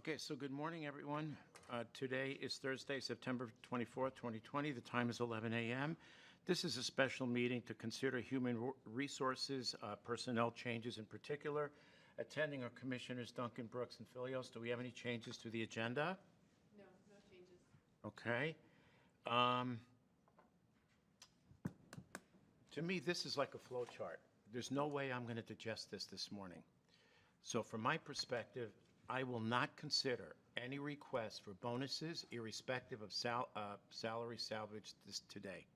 Okay, so good morning, everyone. Today is Thursday, September 24th, 2020. The time is 11 a.m. This is a special meeting to consider human resources, personnel changes in particular. Attending are Commissioners Duncan, Brooks, and Filios. Do we have any changes to the agenda? No, no changes. Okay. To me, this is like a flow chart. There's no way I'm going to digest this morning. So from my perspective, I will not consider any request for bonuses irrespective of salary salvage today.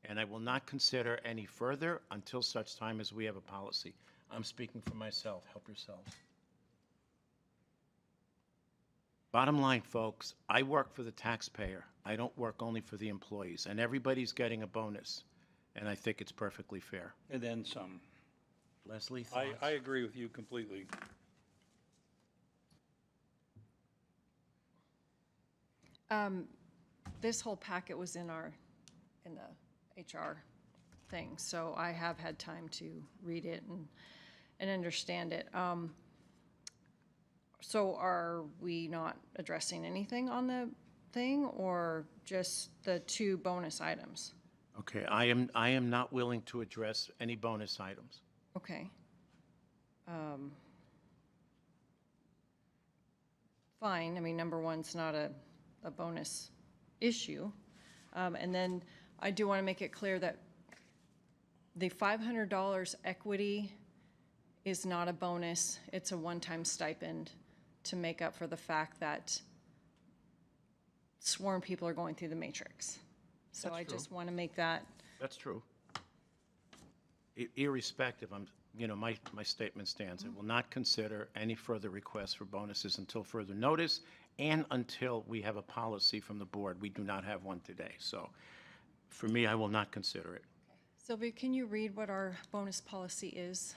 And I will not consider any further until such time as we have a policy. I'm speaking for myself. Help yourselves. Bottom line, folks, I work for the taxpayer. I don't work only for the employees. And everybody's getting a bonus. And I think it's perfectly fair. And then some. Leslie, thoughts? I agree with you completely. This whole packet was in the HR thing, so I have had time to read it and understand it. So are we not addressing anything on the thing, or just the two bonus items? Okay, I am not willing to address any bonus items. Okay. Fine, I mean, number one's not a bonus issue. And then I do want to make it clear that the $500 equity is not a bonus. It's a one-time stipend to make up for the fact that sworn people are going through the matrix. So That's I true. just want to make that. That's true. Irrespective, my statement stands. I will not consider any further requests for bonuses until further notice and until we have a policy from the board. We do not have one today. So for me, I will not consider it. Sylvia, can you read what our bonus policy is?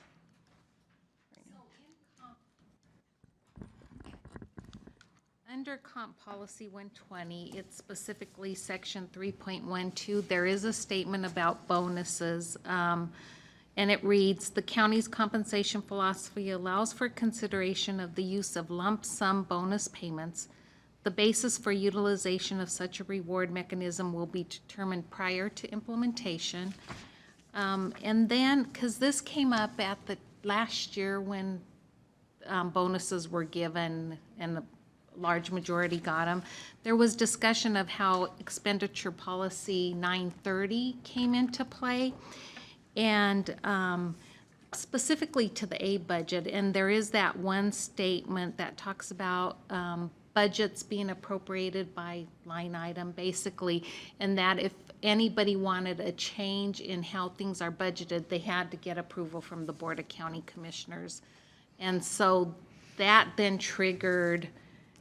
Under Comp Policy 120, it's specifically Section 3.12. There is a statement about bonuses, and it reads, "The county's compensation philosophy allows for consideration of the use of lump sum bonus payments. The basis for utilization of such a reward mechanism will be determined prior to implementation." And then, because this came up at the last year when bonuses were given and the large majority got them, there was discussion of how expenditure policy 930 came into play, and specifically to the A budget. And there is that one statement that talks about budgets being appropriated by line item, basically, and that if anybody wanted a change in how things are budgeted, they had to get approval from the Board of County Commissioners. And so that then triggered,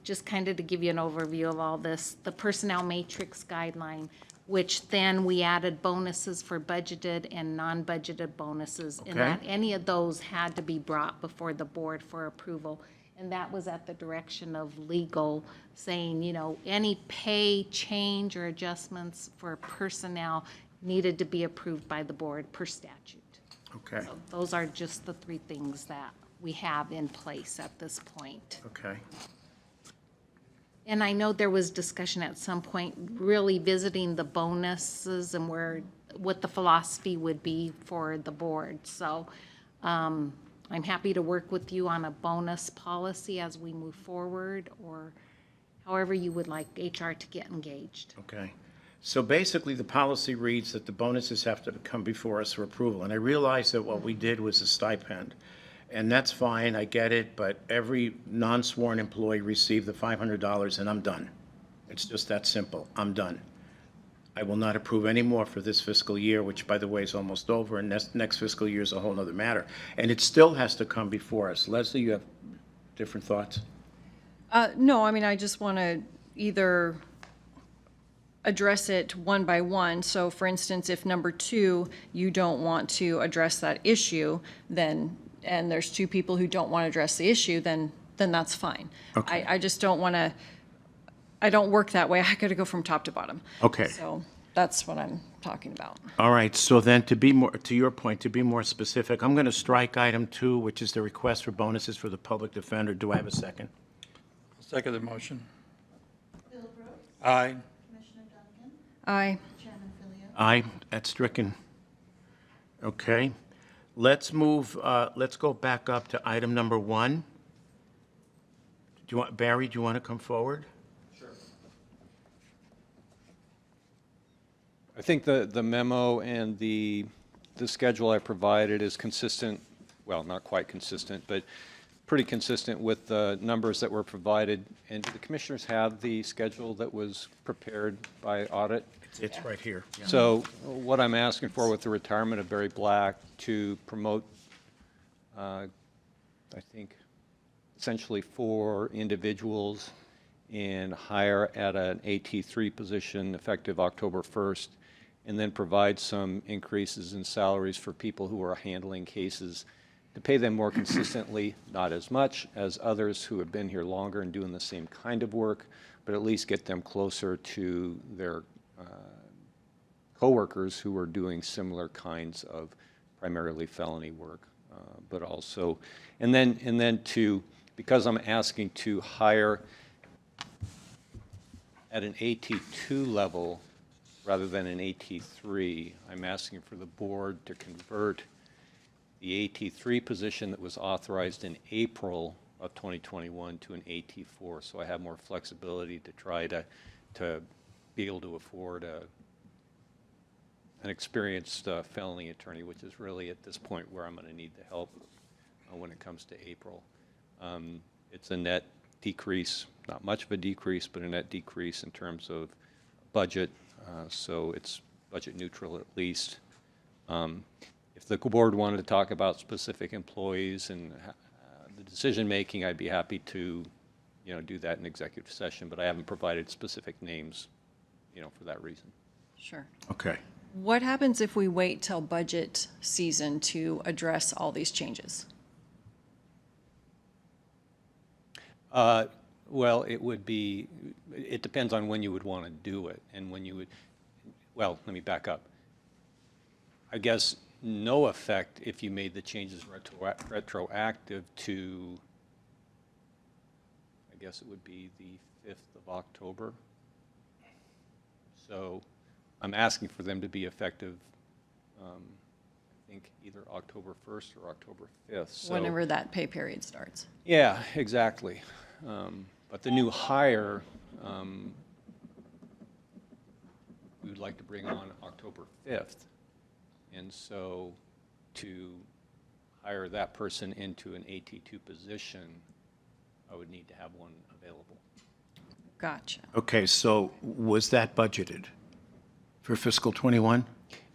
just kind of to give you an overview of all this, the personnel matrix guideline, which then we added bonuses for budgeted and non-budgeted bonuses. Okay. And that any of those had to be brought before the board for approval. And that was at the direction of legal, saying, any pay change or adjustments for personnel needed to be approved by the board per statute. Okay. So those are just the three things that we have in place at this point. Okay. And I know there was discussion at some point really visiting the bonuses and what the philosophy would be for the board. So I'm happy to work with you on a bonus policy as we move forward, or however you would like HR to get engaged. Okay. So basically, the policy reads that the bonuses have to come before us for approval. And I realize that what we did was a stipend. And that's fine, I get it, but every non-sworn employee received the $500 and I'm done. It's just that simple. I'm done. I will not approve any more for this fiscal year, which, by the way, is almost over, and next fiscal year is a whole other matter. And it still has to come before us. Leslie, you have different thoughts? No, I mean, I just want to either address it one by one. So for instance, if number two, you don't want to address that issue, then, and there's two people who don't want to address the issue, then that's fine. Okay. I just don't want to, I don't work that way. I got to go from top to bottom. Okay. So that's what I'm talking about. All right, so then to your point, to be more specific, I'm going to strike item 2, which is the request for bonuses for the public defender. Do I have a second? Second the motion. Bill Brooks, Aye. Commissioner Duncan, Aye. Chairman Philio. Aye, that's stricken. Okay. Let's move, let's go back up to item number 1. Barry, do you want to come forward? I think the memo and the schedule I provided is consistent, well, not quite consistent, but pretty consistent with the numbers that were provided. And do the commissioners have the schedule that was prepared by audit? It's right here. Yeah. So what I'm asking for with the retirement of Barry Black to promote, I think, essentially 4 individuals and hire at an AT3 position effective October 1st, and then provide some increases in salaries for people who are handling cases to pay them more consistently, not as much as others who have been here longer and doing the same kind of work, but at least get them closer to their coworkers who are doing similar kinds of primarily felony work, but also, and then to, because I'm asking to hire at an AT2 level rather than an AT3, I'm asking for the board to convert the AT3 position that was authorized in April of 2021 to an AT4, so I have more flexibility to try to be able to afford an experienced felony attorney, which is really at this point where I'm going to need the help when it comes to April. It's a net decrease, not much of a decrease, but a net decrease in terms of budget, so it's budget neutral at least. If the board wanted to talk about specific employees and the decision-making, I'd be happy to, do that in executive session, but I haven't provided specific names, for that reason. Sure. Okay. What happens if we wait till budget season to address all these changes? Well, it depends on when you would want to do it and when you would, well, let me back up. I guess no effect if you made the changes retroactive to, I guess it would be the 5th of October. So I'm asking for them to be effective, I think either October 1st or October 5th. So, Whenever that pay period starts. yeah, exactly. But the new hire, we would like to bring on October 5th. And so to hire that person into an AT2 position, I would need to have one available. Gotcha. Okay, so was that budgeted for fiscal '21?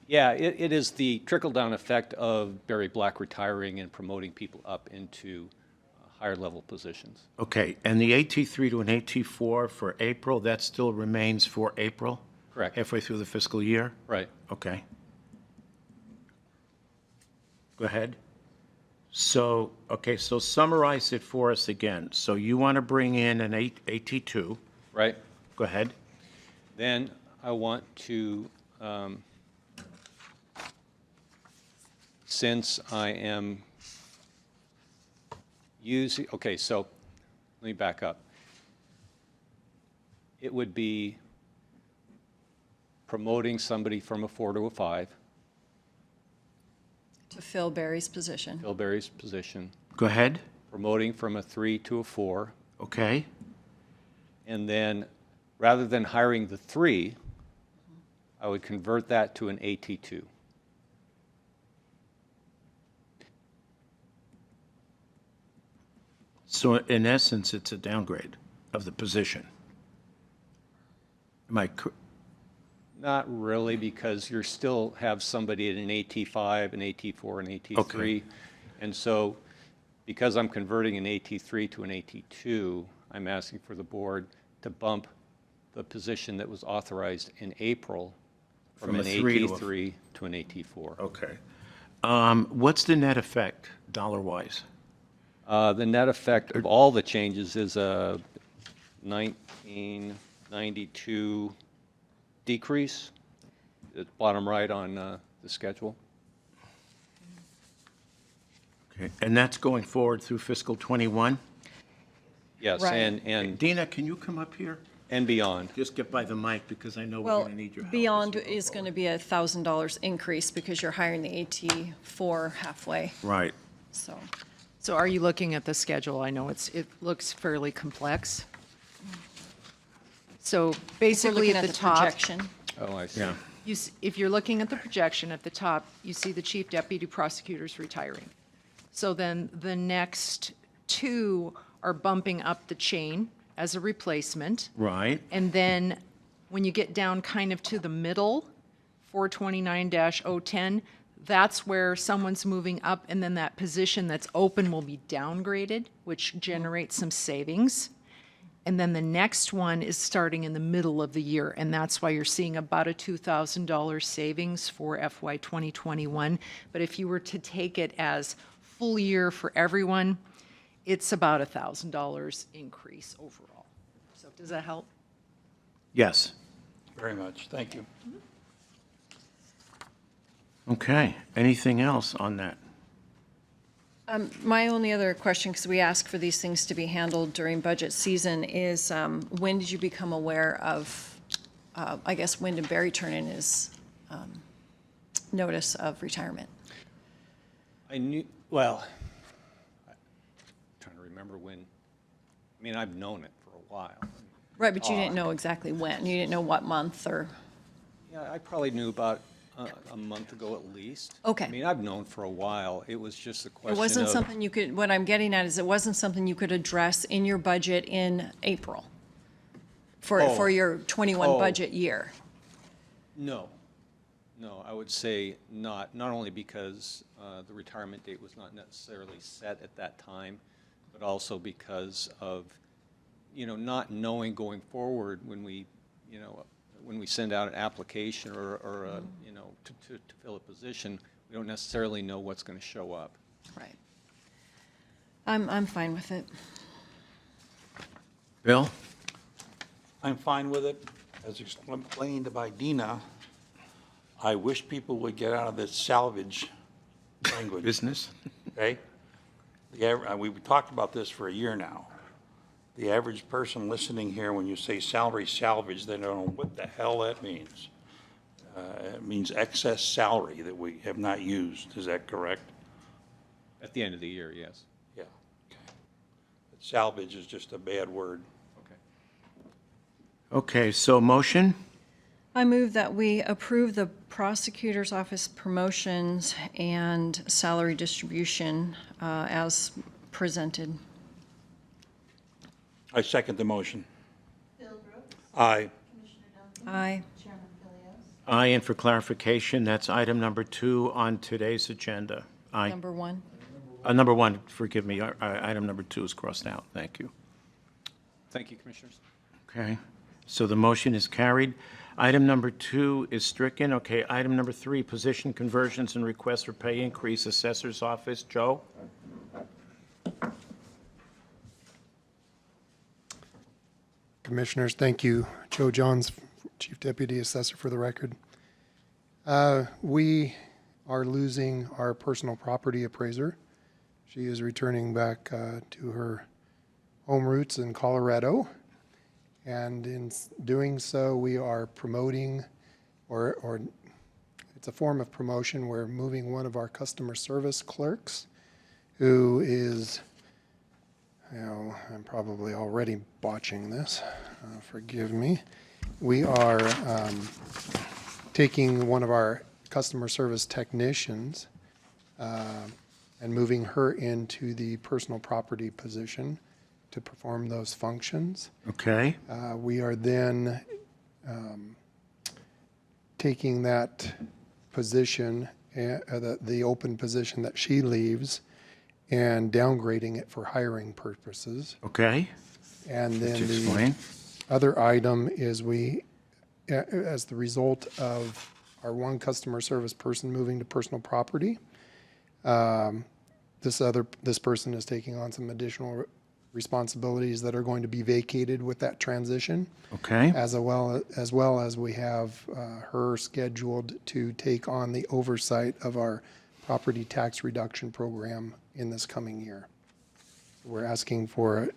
Yeah, it is the trickle-down effect of Barry Black retiring and promoting people up into higher level positions. Okay, and the AT3 to an AT4 for April, that still remains for April? Correct. Halfway through the fiscal year? Right. Okay. Go ahead. So, okay, so summarize it for us again. So you want to bring in an AT2. Right. Go ahead. Then I want to, since I am using, okay, so let me back up. It would be promoting somebody from a 4 to a 5, To fill Barry's position. Bill Barry's position, Go ahead. promoting from a 3 to a 4, Okay. and then rather than hiring the 3, I would convert that to an AT2. So in essence, it's a downgrade of the position. Am I, Not really, because you still have somebody at an AT5, an AT4, an AT3. Okay. And so, because I'm converting an AT3 to an AT2, I'm asking for the board to bump the position that was authorized in April from From a an 3 to a- AT3 to an AT4. okay. What's the net effect, dollar-wise? The net effect of all the changes is a 1992 decrease, at the bottom right on the schedule. Okay, and that's going forward through fiscal '21? Yes, Right. and Dina, can you come up here? beyond. Just get by the mic, because I know we're Well, going to need your help. beyond as we go is going to forward. be $1,000 increase because you're hiring the AT4 halfway, Right. so. So are you looking at the schedule? I know it looks fairly complex. So We're basically looking at at the the top, projection. Oh, I see. Yeah. if you're looking at the projection at the top, you see the chief deputy prosecutors retiring. So then the next two are bumping up the chain as a replacement. Right. And then when you get down kind of to the middle, 429-010, that's where someone's moving up, and then that position that's open will be downgraded, which generates some savings. And then the next one is starting in the middle of the year, and that's why you're seeing about a $2,000 savings for FY 2021. But if you were to take it as full year for everyone, it's about a $1,000 increase overall. So does that help? Yes. Very much. Thank you. Okay. Anything else on that? My only other question, because we ask for these things to be handled during budget season, is when did you become aware of, I guess, when did Barry turn in his notice of retirement? I knew, well, I'm trying to remember when, I mean, I've known it for a while. Right, but you didn't know exactly when. You didn't know what month or, Yeah, I probably knew about a month ago at least. Okay. I mean, I've known for a while. It was just a it question wasn't of, something you could, what I'm getting at is it wasn't something you could address in your budget in April for your 21 Oh. budget year. no. No, I would say not only because the retirement date was not necessarily set at that time, but also because of, not knowing going forward when we, when we send out an application or to fill a position, we don't necessarily know what's going to show up. Right. I'm fine with it. Bill? I'm fine with it. As explained by Dina, I wish people would get out of this salvage language, Business? okay? We've talked about this for a year now. The average person listening here, when you say salary salvage, they don't know what the hell that means. It means excess salary that we have not used. Is that correct? At the end of the year, yes. Yeah. Okay. But salvage is just a bad word. Okay. Okay, so motion? I move that we approve the prosecutor's office promotions and salary distribution as presented. I second the motion. Bill Brooks. Aye. Commissioner Duncan. Aye. Chairman Philios. Aye, and for clarification, that's item number 2 on today's agenda. Aye. Number 1. Number 1, forgive me, item number 2 is crossed out. Thank you. Thank you, Commissioners. Okay, so the motion is carried. Item number 2 is stricken. Okay, item number 3, position conversions and requests for pay increase, Assessor's Office. Joe? Commissioners, thank you. Joe Johns, Chief Deputy Assessor for the record. We are losing our personal property appraiser. She is returning back to her home roots in Colorado. And in doing so, we are promoting, or it's a form of promotion. We're moving one of our customer service clerks, who is, I'm probably already botching this. Forgive me. We are taking one of our customer service technicians and moving her into the personal property position to perform those functions. Okay, We are then taking that position, the open position that she leaves, and downgrading it for hiring purposes. okay. And then To the explain. other item is as the result of our one customer service person moving to personal property, this person is taking on some additional responsibilities that are going to be vacated with that transition, Okay, as well as we have her scheduled to take on the oversight of our property tax reduction program in this coming year. We're asking for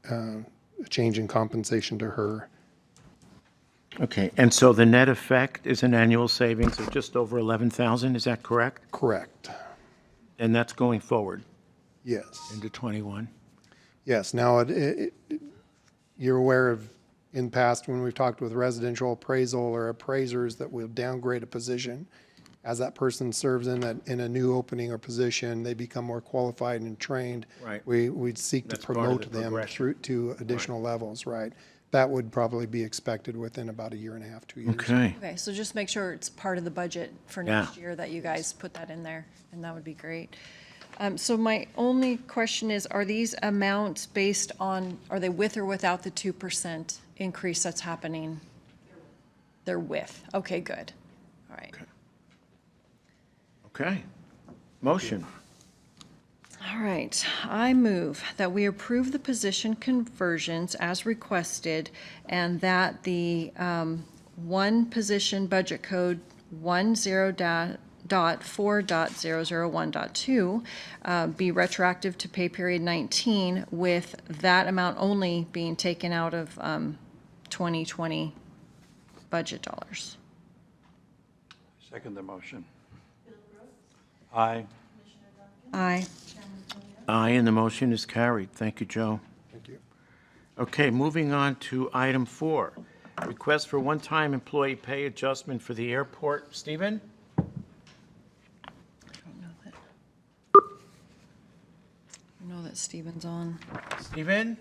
a change in compensation to her. Okay, and so the net effect is an annual savings of just over 11,000, is that correct? Correct. And that's going forward Yes. into 21? Yes. Now, you're aware of, in past, when we've talked with residential appraisal or appraisers that will downgrade a position, as that person serves in a new opening or position, they become more qualified and trained. Right. We'd seek to That's part of promote the them progression. through to additional levels, right? That would probably be expected within about a year and a half, 2 years. Okay, Okay, so just make sure it's part of the budget for Yeah. next year that you guys put that in there, and that would be great. So my only question is, are these amounts based on, are they with or without the 2% increase that's happening? They're with. Okay, good. All right. okay. Motion. All right, I move that we approve the position conversions as requested, and that the one position budget code 10.4.001.2 be retroactive to pay period 19, with that amount only being taken out of 2020 budget dollars. Second the motion. Aye. Aye. Aye, and the motion is carried. Thank you, Joe. Thank you. Okay, moving on to item 4, request for one-time employee pay adjustment for the airport. Stephen? I know that Stephen's on. Stephen?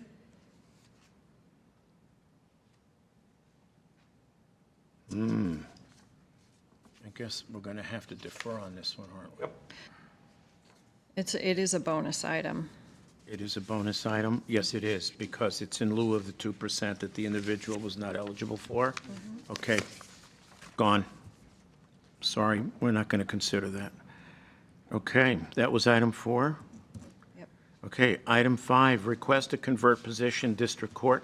I guess we're going to have to defer on this one, aren't we? Yep. It is a bonus item. It is a bonus item? Yes, it is, because it's in lieu of the 2% that the individual was not eligible for? Okay, gone. Sorry, we're not going to consider that. Okay, that was item 4? Yep. Okay, item 5, request to convert position district court.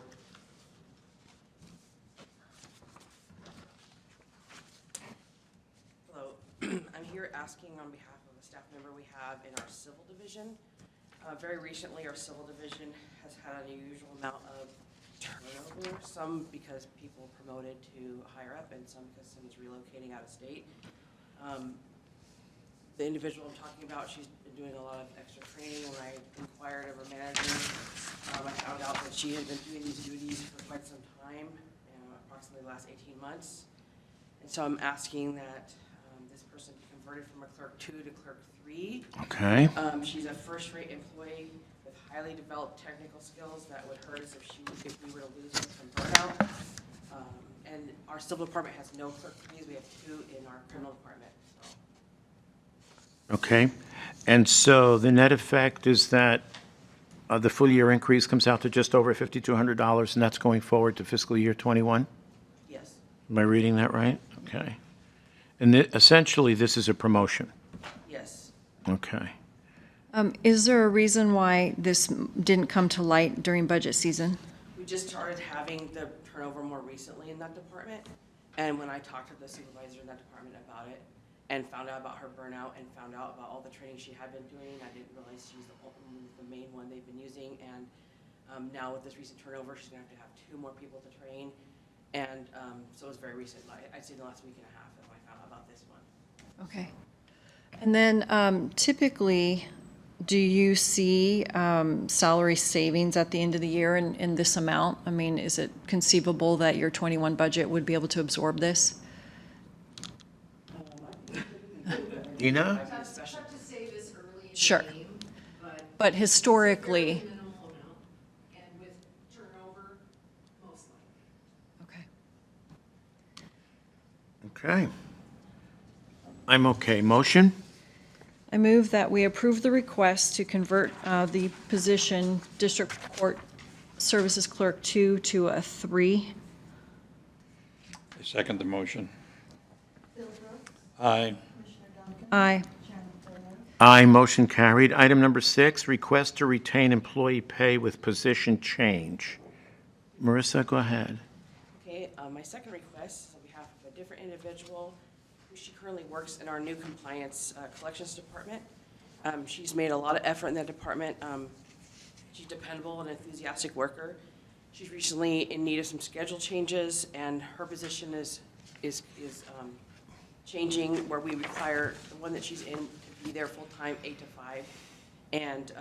Hello, I'm here asking on behalf of a staff member we have in our civil division. Very recently, our civil division has had an unusual amount of turnover, some because people promoted to higher up and some because someone's relocating out of state. The individual I'm talking about, she's been doing a lot of extra training. When I inquired of her manager, I found out that she had been doing these duties for quite some time, approximately the last 18 months. And so I'm asking that this person be converted from a clerk 2 to clerk 3. Okay, She's a first-rate employee with highly developed technical skills that would hurt us if we were to lose her from burnout. And our civil department has no clerk 3s. We have 2 in our criminal department. So okay. And so the net effect is that the full year increase comes out to just over $5,200, and that's going forward to fiscal year '21? yes, Am I reading that right? Okay. And essentially, this is a promotion? yes. Okay. Is there a reason why this didn't come to light during budget season? We just started having the turnover more recently in that department. And when I talked to the supervisor in that department about it and found out about her burnout and found out about all the training she had been doing, I didn't realize she's the main one they've been using. And now with this recent turnover, she's gonna have to have 2 more people to train. And so it was very recent. I'd say the last week and a half that I found out about this one. Okay. And then typically, do you see salary savings at the end of the year in this amount? I mean, is it conceivable that your '21 budget would be able to absorb this? Dina? Sure. But historically, Minimal amount, and with turnover, most likely. okay. Okay. I'm okay. Motion? I move that we approve the request to convert the position District Court Services Clerk 2 to a 3. I second the motion. Bill Brooks, Aye. Commissioner Duncan. Aye. Chairman Philios. Aye, motion carried. Item number 6, request to retain employee pay with position change. Marissa, go ahead. Okay, my second request is on behalf of a different individual who she currently works in our new compliance collections department. She's made a lot of effort in that department. She's dependable and enthusiastic worker. She's recently in need of some schedule changes, and her position is changing, where we require the one that she's in to be there full-time, 8 to 5. And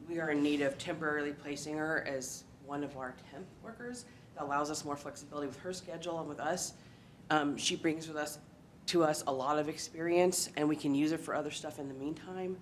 we are in need of temporarily placing her as one of our temp workers. That allows us more flexibility with her schedule and with us. She brings to us a lot of experience, and we can use it for other stuff in the meantime,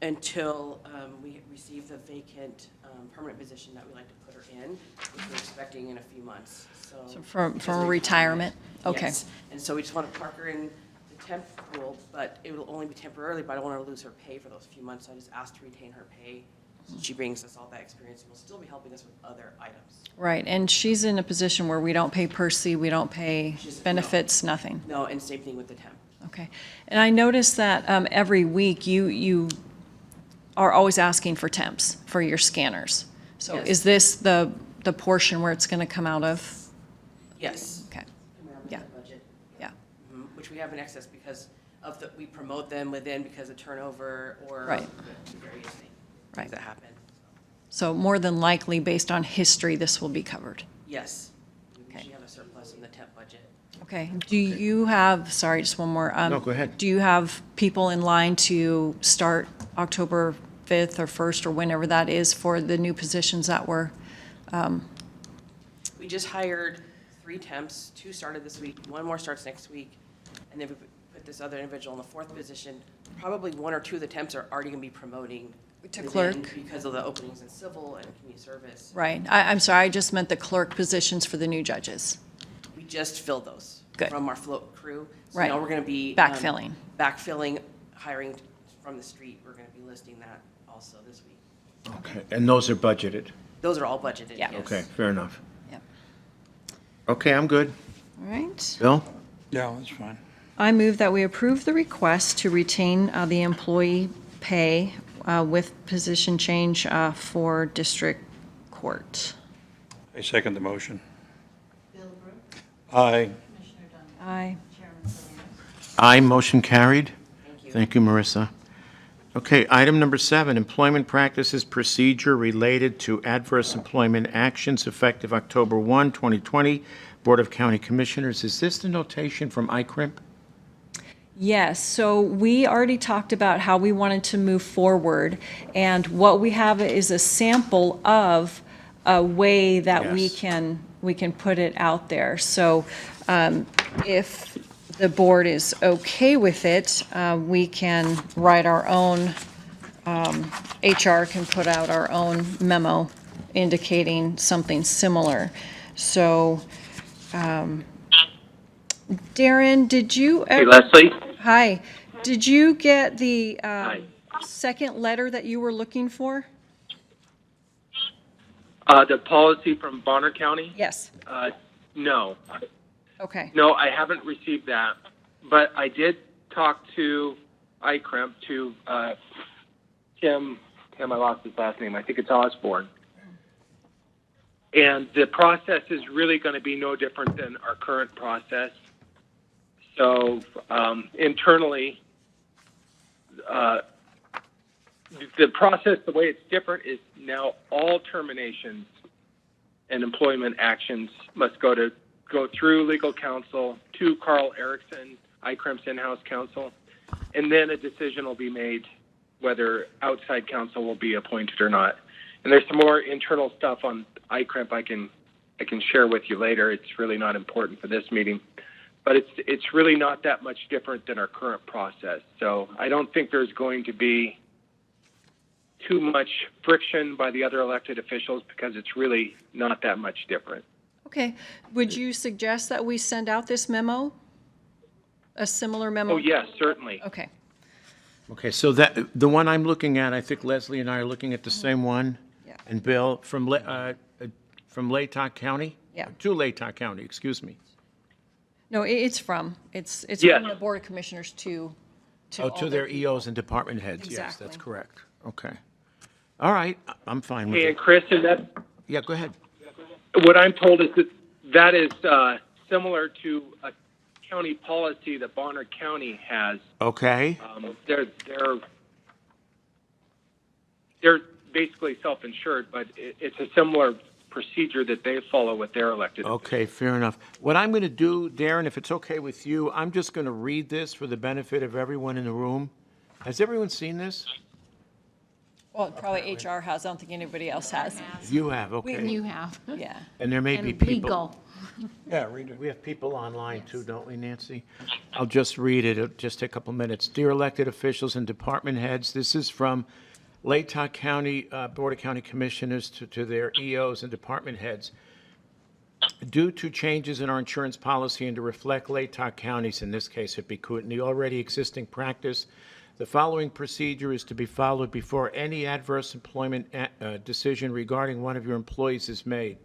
until we receive the vacant permanent position that we'd like to put her in, which we're expecting in a few months. So from a retirement? Okay. Yes. And so we just want to park her in the temp pool, but it will only be temporarily, but I don't want her to lose her pay for those few months. So I just asked to retain her pay. Since she brings us all that experience and will still be helping us with other items. Right, and she's in a position where we don't pay Percy, we don't pay She's- no. benefits, nothing. No, and same thing with the temp. Okay. And I noticed that every week you are always asking for temps for your scanners. So Yes. is this the portion where it's going to come out of? Yes. Okay, Coming out of Yeah. the budget. yeah, Which we have in excess because of we promote them within because of turnover or Right. the various things Right. that happen. so more than likely, based on history, this will be covered. Yes, we Okay. usually have a surplus in the temp budget. Okay, do you have, sorry, just one more. No, go ahead. Do you have people in line to start October 5th or 1st or whenever that is for the new positions that were? We just hired 3 temps, 2 started this week, 1 more starts next week, and then we put this other individual in the 4th position. Probably 1 or 2 of the temps are already going to be promoting To within clerk? because of the openings in civil and community service. Right, I'm sorry, I just meant the clerk positions for the new judges. We just filled those. Good. From our float crew. So Right. now we're going to be. Backfilling. Backfilling, hiring from the street. We're going to be listing that also this week. Okay, and those are budgeted? Those are all budgeted, Yeah. yes. Okay, fair enough. Yep. Okay, I'm good. All right. Bill? Yeah, that's fine. I move that we approve the request to retain the employee pay with position change for district court. I second the motion. Bill Brooks, Aye. Commissioner Duncan, Aye. Chairman Salinas. Aye, motion carried. Thank you. Thank you, Marissa. Okay, item number 7, employment practices procedure related to adverse employment actions effective October 1, 2020, Board of County Commissioners. Is this the notation from ICRIMP? Yes, so we already talked about how we wanted to move forward, and what we have is a sample of a way that Yes. we can put it out there. So if the board is okay with it, we can write our own, HR can put out our own memo indicating something similar. So, Darren, did you Hey, ever? Leslie. Hi, did you get the Hi. second letter that you were looking for? The policy from Bonner County? Yes. No. Okay, No, I haven't received that. But I did talk to ICRIMP, to Tim, I lost his last name. I think it's Osborne. And the process is really going to be no different than our current process. So internally, the process, the way it's different is now all terminations and employment actions must go through legal counsel to Carl Erickson, ICRIMP's in-house counsel, and then a decision will be made whether outside counsel will be appointed or not. And there's some more internal stuff on ICRIMP I can share with you later. It's really not important for this meeting, but it's really not that much different than our current process. So I don't think there's going to be too much friction by the other elected officials because it's really not that much different. okay. Would you suggest that we send out this memo? A similar memo? Oh, yes, certainly. Okay, Okay, so that, the one I'm looking at, I think Leslie and I are looking at the same one. Yeah. And Bill, from Latah County? Yeah. To Latah County, excuse me. no, it's from Yes. from the Board of Commissioners to Oh, all to their EOs and department heads, yes, Exactly. that's correct. Okay. All right, I'm fine with Hey, it. and Chris, and that Yeah, go ahead. what I'm told is that is similar to a county policy that Bonner County has. Okay, they're basically self-insured, but it's a similar procedure that they follow with their elected officials. Okay, fair enough. What I'm going to do, Darren, if it's okay with you, I'm just going to read this for the benefit of everyone in the room. Has everyone seen this? Well, probably HR has, I don't think anybody else has. You have, okay. You have. Yeah. And there may be And people. legal. Yeah, read it. We have people online too, don't we, Nancy? I'll just read it. It'll just take a couple minutes. Dear elected officials and department heads, this is from Latah County Board of County Commissioners to their EOs and department heads. Due to changes in our insurance policy and to reflect Latah County's, in this case it'd be Kootenai, already existing practice, the following procedure is to be followed before any adverse employment decision regarding one of your employees is made.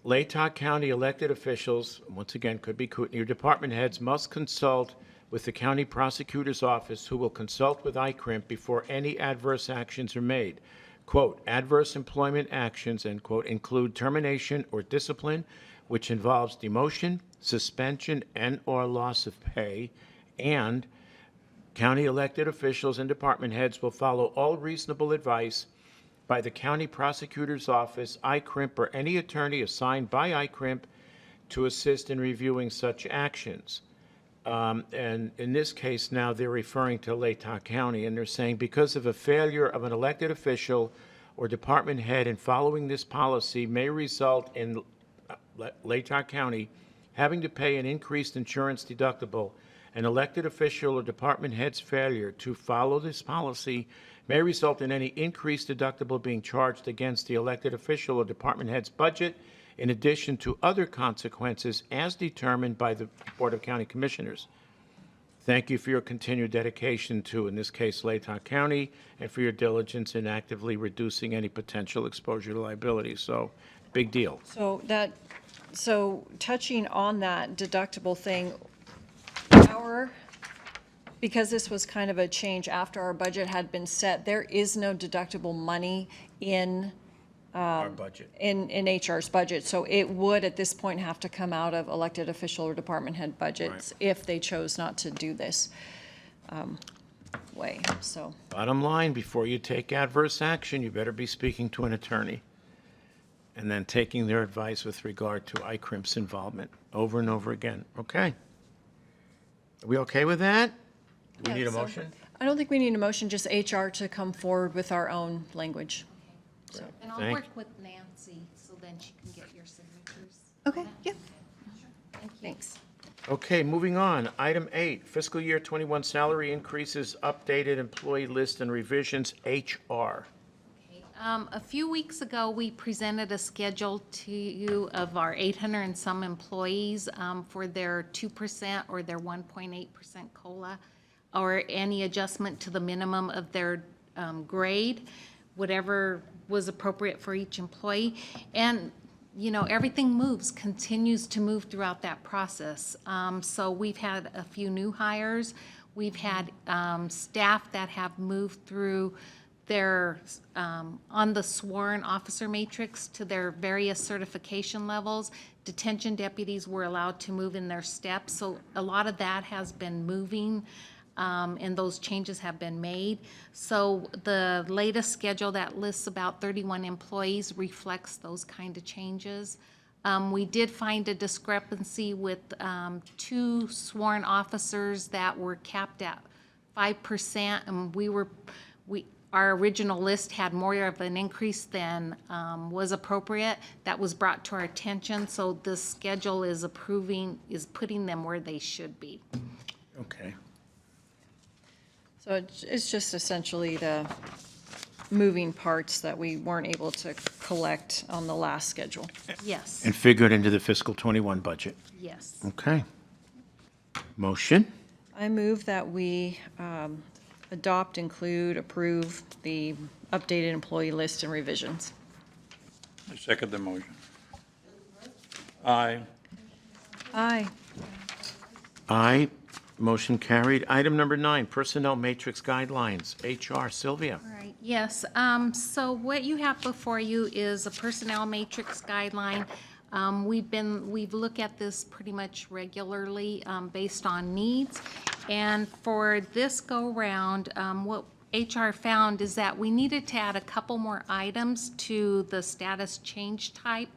Latah County elected officials, once again, could be Kootenai, your department heads must consult with the county prosecutor's office, who will consult with ICRIMP before any adverse actions are made. Quote, adverse employment actions, end quote, include termination or discipline, which involves demotion, suspension, and/or loss of pay, and county elected officials and department heads will follow all reasonable advice by the county prosecutor's office, ICRIMP, or any attorney assigned by ICRIMP to assist in reviewing such actions. And in this case now, they're referring to Latah County, and they're saying because of a failure of an elected official or department head in following this policy may result in Latah County having to pay an increased insurance deductible. An elected official or department head's failure to follow this policy may result in any increased deductible being charged against the elected official or department head's budget, in addition to other consequences as determined by the Board of County Commissioners. Thank you for your continued dedication to, in this case, Latah County, and for your diligence in actively reducing any potential exposure to liability. So, big deal. So touching on that deductible thing, because this was kind of a change after our budget had been set, there is no deductible money in Our budget. in HR's budget. So it would, at this point, have to come out of elected official or department head budgets if they chose not to do this way, so. Bottom line, before you take adverse action, you better be speaking to an attorney and then taking their advice with regard to ICRIMP's involvement over and over again. Okay? Are we okay with that? Do we need a so motion? I don't think we need a motion, just HR to come forward with our own language. And I'll Thank- work with Nancy, so then she can get your signatures. Okay, yeah, Thank you. thanks. Okay, moving on. Item 8, fiscal year 21 salary increases, updated employee list and revisions, HR. A few weeks ago, we presented a schedule to you of our 800 and some employees for their 2% or their 1.8% COLA, or any adjustment to the minimum of their grade, whatever was appropriate for each employee. And, you know, everything moves, continues to move throughout that process. So we've had a few new hires. We've had staff that have moved through their, on the sworn officer matrix to their various certification levels. Detention deputies were allowed to move in their steps. So a lot of that has been moving, and those changes have been made. So the latest schedule that lists about 31 employees reflects those kind of changes. We did find a discrepancy with 2 sworn officers that were capped at 5%, and our original list had more of an increase than was appropriate. That was brought to our attention, so the schedule is putting them where they should be. Okay. So it's just essentially the moving parts that we weren't able to collect on the last schedule. Yes, And figured into the fiscal 21 budget. yes. Okay. Motion? I move that we adopt, include, approve the updated employee list and revisions. I second the motion. Aye. Aye. Aye. Motion carried. Item number 9, personnel matrix guidelines, HR. Sylvia? All right, yes. So what you have before you is a personnel matrix guideline. We've looked at this pretty much regularly based on needs. And for this go-round, HR found is that we needed to add a couple more items to the status change type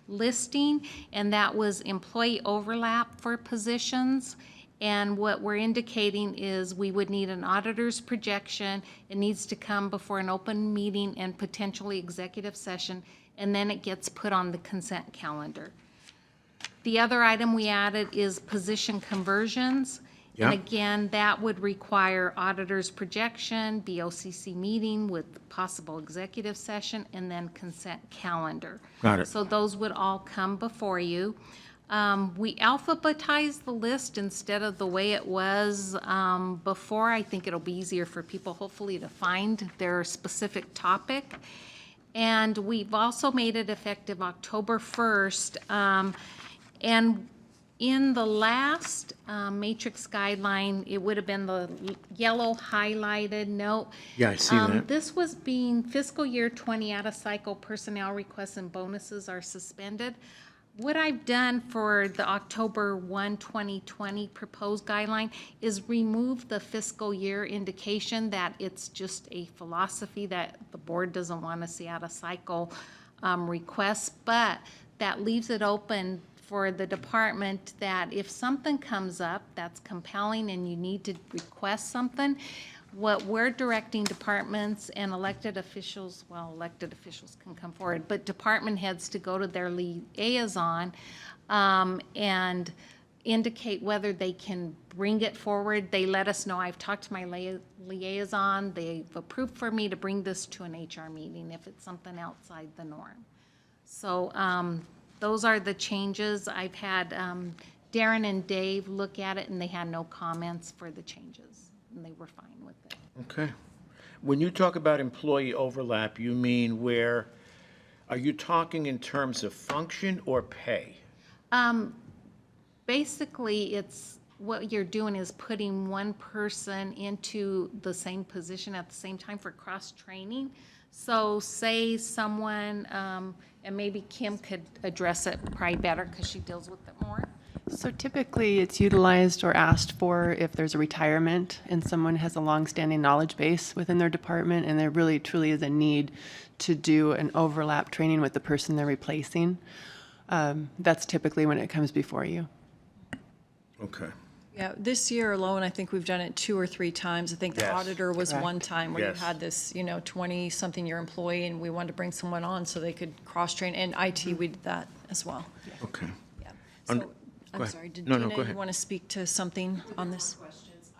listing, and that was employee overlap for positions. And what we're indicating is we would need an auditor's projection. It needs to come before an open meeting and potentially executive session, and then it gets put on the consent calendar. The other item we added is position conversions. And Yeah. again, that would require auditor's projection, BOCC meeting with possible executive session, and then consent calendar. Got it. So those would all come before you. We alphabetized the list instead of the way it was before. I think it'll be easier for people hopefully to find their specific topic. And we've also made it effective October 1st. And in the last matrix guideline, it would have been the yellow highlighted note. Yeah, I see that. This was being fiscal year 20 out of cycle personnel requests and bonuses are suspended. What I've done for the October 1, 2020 proposed guideline is remove the fiscal year indication that it's just a philosophy that the board doesn't want to see out of cycle requests, but that leaves it open for the department that if something comes up that's compelling and you need to request something, what we're directing departments and elected officials, well, elected officials can come forward, but department heads to go to their liaison and indicate whether they can bring it forward. They let us know, I've talked to my liaison, they've approved for me to bring this to an HR meeting if it's something outside the norm. So those are the changes. I've had Darren and Dave look at it and they had no comments for the changes and they were fine with it. Okay. When you talk about employee overlap, you mean where, are you talking in terms of function or pay? Basically, it's, what you're doing is putting one person into the same position at the same time for cross-training. So say someone, and maybe Kim could address it probably better because she deals with it more. So typically, it's utilized or asked for if there's a retirement and someone has a longstanding knowledge base within their department, and there really truly is a need to do an overlap training with the person they're replacing. That's typically when it comes before you. Okay. Yeah, this year alone, I think we've done it 2 or 3 times. I think the Yes. auditor was one Correct. time where you Yes. had this, 20-something-year employee, and we wanted to bring someone on so they could cross-train, and IT, we did that as well. Okay. Yeah. Und- So, go I'm ahead. sorry, did No, no, Dina, go you ahead. want to speak to something on this? Questions.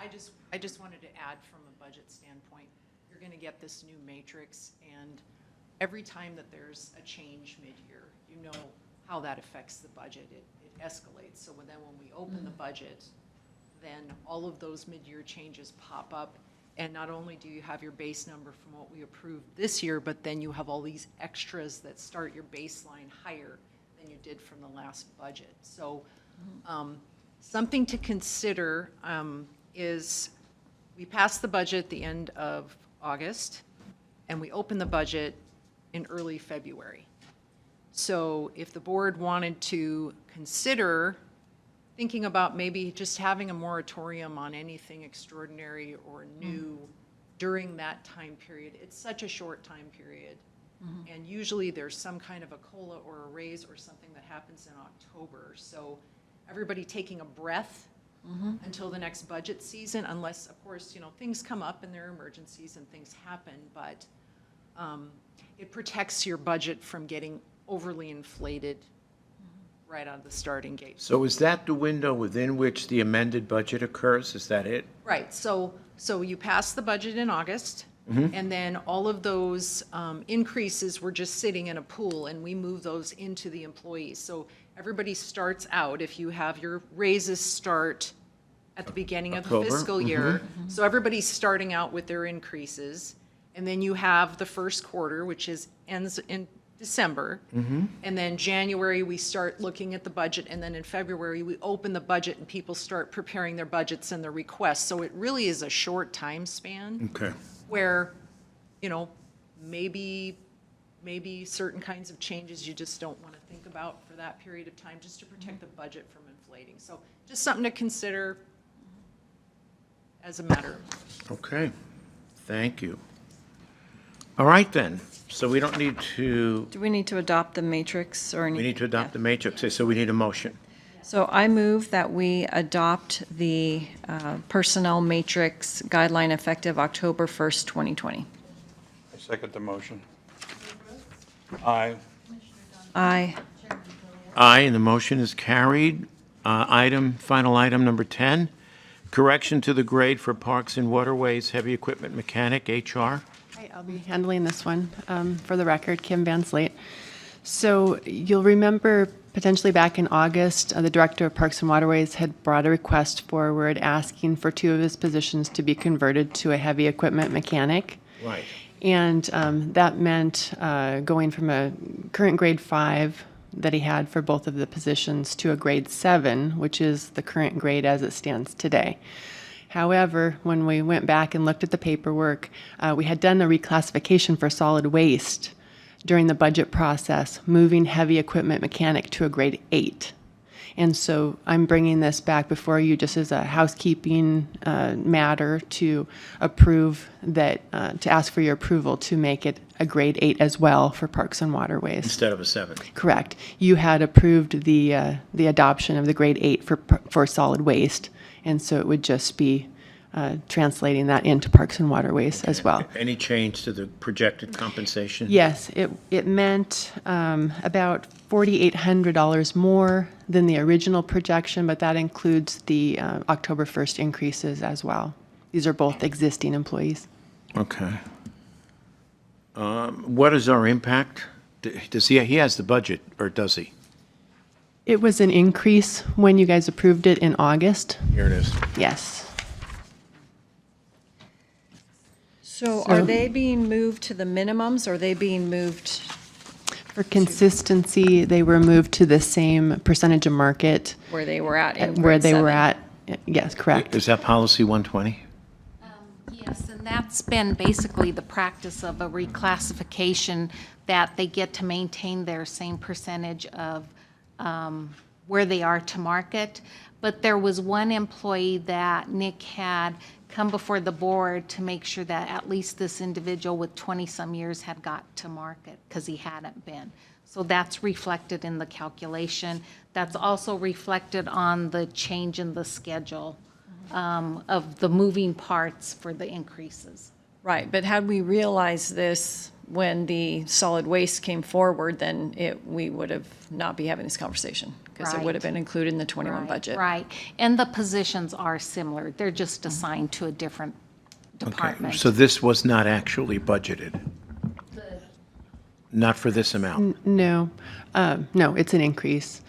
I just wanted to add from a budget standpoint, you're going to get this new matrix, and every time that there's a change mid-year, you know how that affects the budget. It escalates. So then when we open the budget, then all of those mid-year changes pop up. And not only do you have your base number from what we approved this year, but then you have all these extras that start your baseline higher than you did from the last budget. So something to consider is we passed the budget at the end of August, and we opened the budget in early February. So if the board wanted to consider thinking about maybe just having a moratorium on anything extraordinary or new during that time period, it's such a short time period. And usually there's some kind of a COLA or a raise or something that happens in October. So everybody taking a breath until the next budget season, unless, of course, things come up and there are emergencies and things happen, but it protects your budget from getting overly inflated right out of the starting gate. So is that the window within which the amended budget occurs? Is that it? Right, so you passed the budget in August, and then all of those increases were just sitting in a pool, and we move those into the employees. So everybody starts out, if you have your raises start at the beginning of the October, fiscal year, so everybody's starting out with their increases, and then you have the first quarter, which ends in December. And then January, we start looking at the budget, and then in February, we open the budget and people start preparing their budgets and their requests. So it really is a short time span Okay. where, maybe certain kinds of changes you just don't want to think about for that period of time, just to protect the budget from inflating. So just something to consider as a matter. Okay. Thank you. All right, then. So we don't need to, Do we need to adopt the matrix or anything? we need to adopt the matrix, so we need a motion. So I move that we adopt the personnel matrix guideline effective October 1st, 2020. I second the motion. Aye. Aye. Aye, and the motion is carried. Final item number 10, correction to the grade for Parks and Waterways Heavy Equipment Mechanic, HR. Hi, I'll be handling this one for the record, Kim Van Slate. So you'll remember potentially back in August, the Director of Parks and Waterways had brought a request forward asking for 2 of his positions to be converted to a heavy equipment mechanic. Right. And that meant going from a current grade 5 that he had for both of the positions to a grade 7, which is the current grade as it stands today. However, when we went back and looked at the paperwork, we had done a reclassification for solid waste during the budget process, moving heavy equipment mechanic to a grade 8. And so I'm bringing this back before you just as a housekeeping matter to approve that, to ask for your approval to make it a grade 8 as well for Parks and Waterways. Instead of a 7. Correct. You had approved the adoption of the grade 8 for solid waste, and so it would just be translating that into Parks and Waterways as well. Any change to the projected compensation? Yes, it meant about $4,800 more than the original projection, but that includes the October 1st increases as well. These are both existing employees. Okay. What is our impact? Does he has the budget, or does he? It was an increase when you guys approved it in August. Here it is. Yes. So are they being moved to the minimums, or are they being moved? For consistency, they were moved to the same percentage of market Where they were at in where grade they were 7? at. Yes, correct. Is that policy 120? Yes, and that's been basically the practice of a reclassification, that they get to maintain their same percentage of where they are to market. But there was one employee that Nick had come before the board to make sure that at least this individual with 20-some years had got to market, because he hadn't been. So that's reflected in the calculation. That's also reflected on the change in the schedule of the moving parts for the increases. Right, but had we realized this when the solid waste came forward, then we would have not be having this conversation, because it would have been included in the 21 budget. Right, and the positions are similar. They're just assigned to a different department. So this was not actually budgeted? Not for this amount? No, no, it's an increase.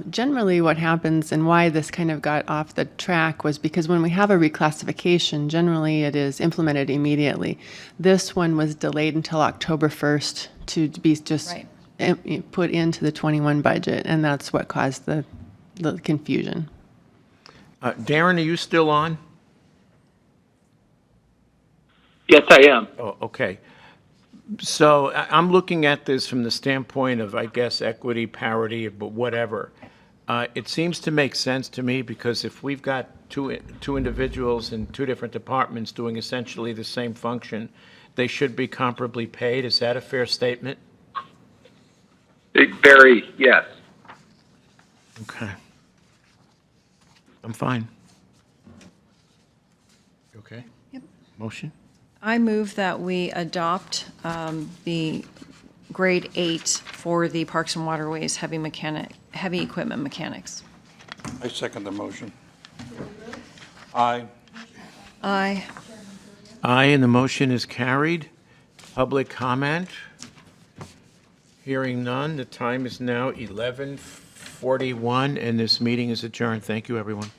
Generally, what happens and why this kind of got off the track was because when we have a reclassification, generally it is implemented immediately. This one was delayed until October 1st to be just Right. put into the 21 budget, and that's what caused the confusion. Darren, are you still on? Yes, I am. Oh, okay. So I'm looking at this from the standpoint of, I guess, equity, parity, but whatever. It seems to make sense to me, because if we've got two individuals in 2 different departments doing essentially the same function, they should be comparably paid. Is that a fair statement? Very, yes. Okay. I'm fine. You okay? Yep. Motion? I move that we adopt the grade 8 for the Parks and Waterways heavy equipment mechanics. I second the motion. Aye. Aye. Aye, and the motion is carried. Public comment? Hearing none, the time is now 11:41, and this meeting is adjourned. Thank you, everyone.